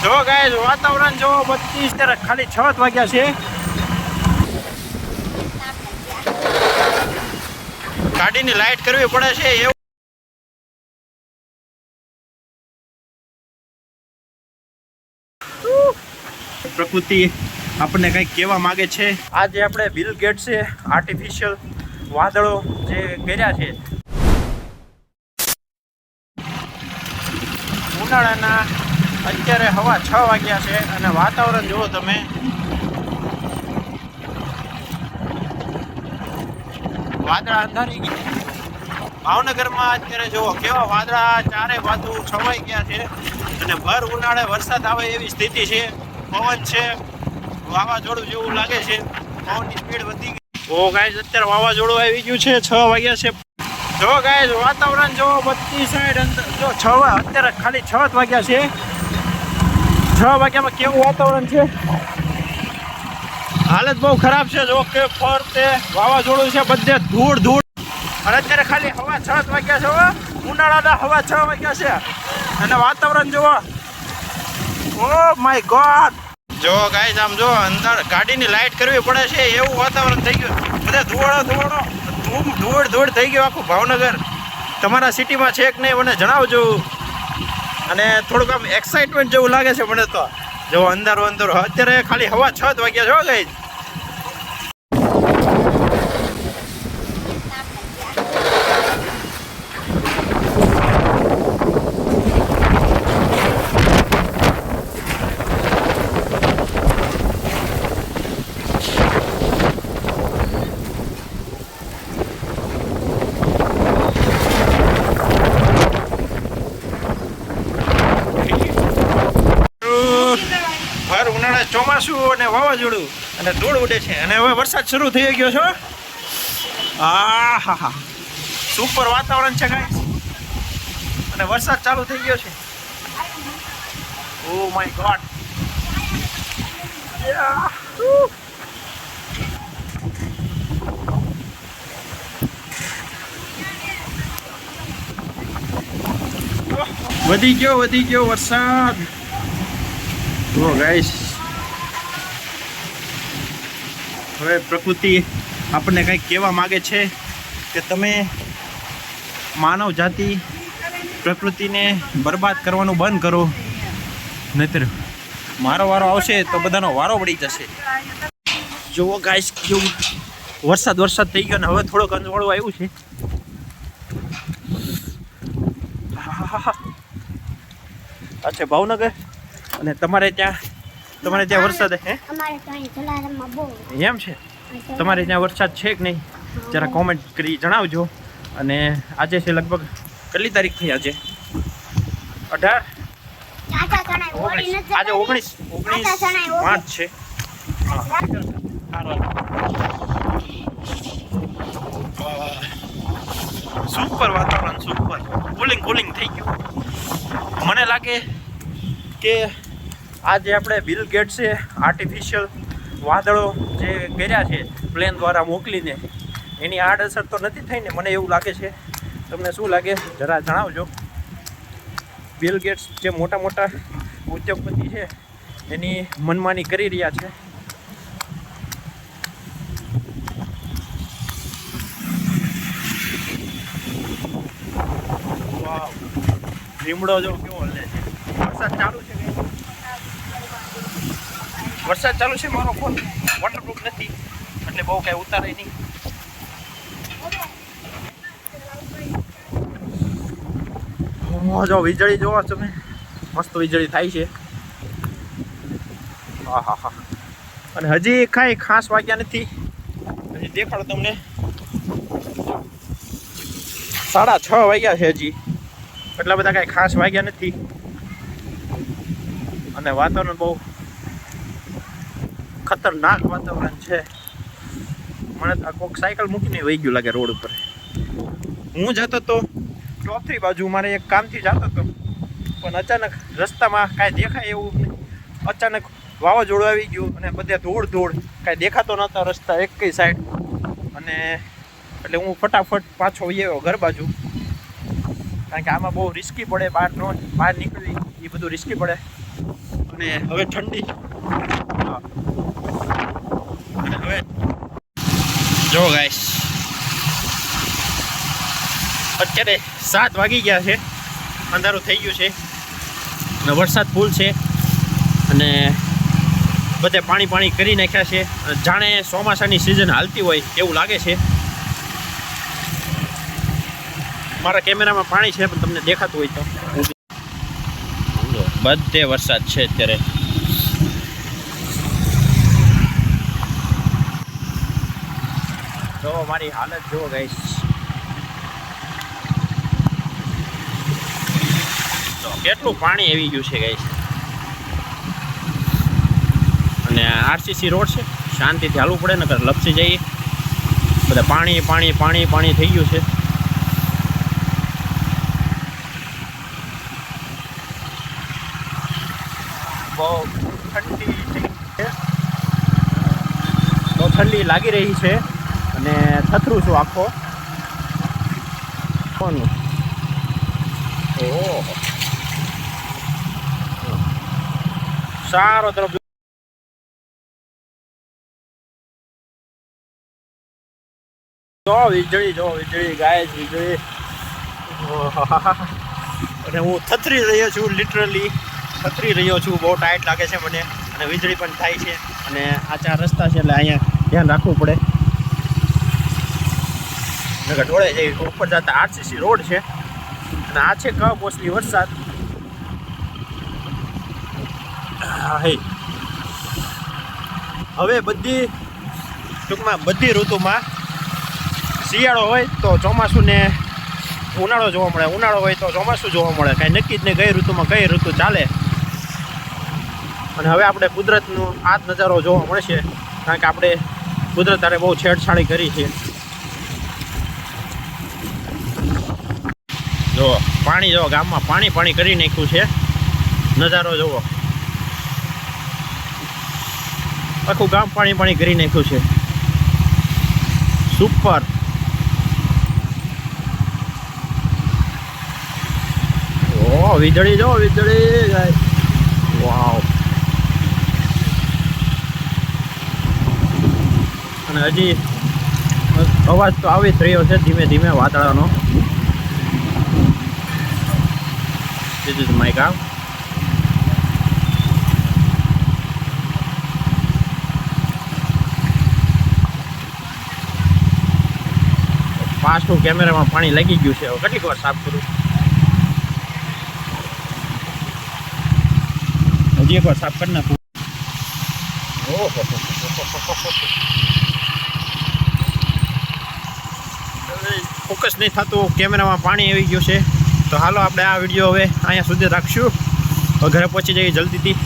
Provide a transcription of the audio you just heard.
જો ગાઈસ વાતાવરણ જો 32 ત્યારે ખાલી 6 વાગ્યા છે. ગાડીની લાઈટ કરવી પડે છે એવું પ્રકૃતિ આપણને કંઈક કહેવા માંગે છે. આજે આપણે બિલ ગેટ્સે આર્ટિફિશિયલ વાદળો જે કર્યા છે ઉનાળાના અત્યારે હવા 6 વાગ્યા છે અને વાતાવરણ જુઓ તમે. વાદળા અંધારી ગયા. ભાવનગરમાં અત્યારે જુઓ કેવા વાદળા ચારે બાજુ છવાઈ ગયા છે અને ભર ઉનાળે વરસાદ આવે એવી સ્થિતિ છે. પવન છે, વાવાઝોડું જેવું લાગે છે. પવનની સ્પીડ વધી ગઈ. ઓ ગાઈસ અત્યારે વાવાઝોડું આવી ગયું છે. 6 વાગ્યા છે. જો ગાઈસ વાતાવરણ જો 32 સાઈડ અંદર જો 6 અત્યારે ખાલી 6 વાગ્યા છે. 6 વાગ્યામાં કેવું વાતાવરણ છે. હાલત બહુ ખરાબ છે. જો કે ફરતે વાવાઝોડું છે, બધે ધૂળ ધૂળ. અને અત્યારે ખાલી હવા 6 વાગ્યા છે. ઉનાળાના હવા 6 વાગ્યા છે અને વાતાવરણ જુઓ. Oh my God. જો ગાઈસ આમ જો અંદર ગાડીની લાઈટ કરવી પડે છે એવું વાતાવરણ થઈ ગયું. બધે ધૂળ ધૂળ થઈ ગયું આખું ભાવનગર. તમારા સિટીમાં છે કે નહીં મને જણાવજો. અને થોડુંક આમ એક્સાઇટમેન્ટ જેવું લાગે છે મને તો. જો અંધારો અત્યારે ખાલી હવા 6 વાગ્યા છો ગાઈસ. ભર ઉનાળે ચોમાસું અને વાવાઝોડું અને ધૂળ ઉડે છે અને હવે વરસાદ શરૂ થઈ ગયો છે. હા સુપર વાતાવરણ છે ગાઈસ અને વરસાદ ચાલુ થઈ ગયો છે. Oh my God. વધી ગયો વરસાદ. ઓ ગાઈસ હવે પ્રકૃતિ આપણને કંઈક કહેવા માગે છે કે તમે માનવ જાતિ પ્રકૃતિને બરબાદ કરવાનું બંધ કરો, નહીતર મારો વારો આવશે તો બધાનો વારો પડી જશે. જુઓ ગાઈસ કેવું વરસાદ થઈ ગયો ને હવે થોડોક અંજવાળું આવ્યું છે. અચ્છા ભાવનગર અને તમારે ત્યાં વરસાદ હે? એમ છે. તમારે ત્યાં વરસાદ છે કે નહીં જરા કોમેન્ટ કરી જણાવજો. અને આજે છે લગભગ કેટલી તારીખ થઈ? આજે 18 આજે 19 માર્ચ છે. સુપર વાતાવરણ, સુપર કુલિંગ થઈ ગયું. મને લાગે કે આજે આપણે બિલ ગેટ્સે આર્ટિફિશિયલ વાદળો જે કર્યા છે પ્લેન દ્વારા મોકલીને એની આડઅસર તો નથી થઈ ને? મને એવું લાગે છે. તમને શું લાગે જરા જણાવજો. બિલ ગેટ્સ જે મોટા ઉદ્યોગપતિ છે એની મનમાની કરી રહ્યા છે. વાવ, લીમડો જો કેવો હલે છે. વરસાદ ચાલુ છે. મારો ફોન વોટરપ્રૂફ નથી એટલે બહુ કાંઈ ઉતારે નહીં. જો વીજળી જોવો તમે, મસ્ત વીજળી થાય છે. હા અને હજી કાંઈ ખાસ વાગ્યા નથી. હજી દેખાડો તમને 6:30 વાગ્યા છે. હજી એટલા બધા કાંઈ ખાસ વાગ્યા નથી અને વાતાવરણ બહુ ખતરનાક વાતાવરણ છે. મને તો કોઈક સાયકલ મૂકીને વહી ગયું લાગે રોડ ઉપર. હું જતો તો ચોથરી બાજુ મારે એક કામથી જતો હતો પણ અચાનક રસ્તામાં કાંઈ દેખાય એવું નહીં. અચાનક વાવાઝોડું આવી ગયું અને બધે ધૂળ કાંઈ દેખાતો નહોતો રસ્તા એક કઈ સાઈડ. અને એટલે હું ફટાફટ પાછો આવ્યો ઘર બાજુ, કારણ કે આમાં બહુ રિસ્કી પડે. બહાર નીકળવી એ બધું રિસ્કી પડે. અને હવે ઠંડી. અને હવે જો ગાઈસ અત્યારે 7 વાગી ગયા છે, અંધારું થઈ ગયું છે અને વરસાદ ફૂલ છે અને બધે પાણી કરી નાખ્યા છે. જાણે ચોમાસાની સિઝન હાલતી હોય એવું લાગે છે. મારા કેમેરામાં પાણી છે પણ તમને દેખાતું હોય તો બધે વરસાદ છે અત્યારે. જો મારી હાલત જુઓ ગાઈસ. તો કેટલું પાણી આવી ગયું છે ગાઈસ. અને આરસીસી રોડ છે, શાંતિથી હાલવું પડે ને લપસી જઈએ. બધા પાણી થઈ ગયું છે. બહુ ઠંડી લાગી રહી છે અને થથરું છું આખો. કોનું ઓહો સારો તરફ વીજળી ગાય વીજળી. અને હું થથરી રહ્યો છું, લિટરલી થથરી રહ્યો છું. બહુ ટાઈટ લાગે છે મને અને વીજળી પણ થાય છે. અને આ 4 રસ્તા છે એટલે અહીંયા ધ્યાન રાખવું પડે. નકર ઢોળે જઈ. ઉપર જતા આરસીસી રોડ છે અને આ છે કમોસમી વરસાદ. હવે ટૂંકમાં બધી ઋતુમાં શિયાળો હોય તો ચોમાસું ને ઉનાળો જોવા મળે, ઉનાળો હોય તો ચોમાસું જોવા મળે. કાંઈ નક્કી જ નહીં કઈ ઋતુમાં કઈ ઋતુ ચાલે. અને હવે આપણે કુદરતનું આ જ નજારો જોવા મળશે, કારણ કે આપણે કુદરત હારે બહુ છેડછાડી કરી છે. જો પાણી જો ગામમાં પાણી કરી નાખ્યું છે. નજારો જુઓ, આખું ગામ પાણી કરી નાખ્યું છે. સુપર. ઓ વીજળી જો વીજળી ગાઈસ. વાવ. અને હજી અવાજ તો આવી જ રહ્યો છે ધીમે ધીમે વાદળાનો. This is my car. પાછું કેમેરામાં પાણી લાગી ગયું છે. હવે કેટલીક વાર સાફ કરું. હજી એકવાર સાફ કરી નાખું. ઓહો ફોકસ નહીં થતું, કેમેરામાં પાણી આવી ગયું છે. તો હાલો આપણે આ વિડીયો હવે અહીંયા સુધી રાખશું. ઘરે પહોંચી જઈએ જલ્દીથી.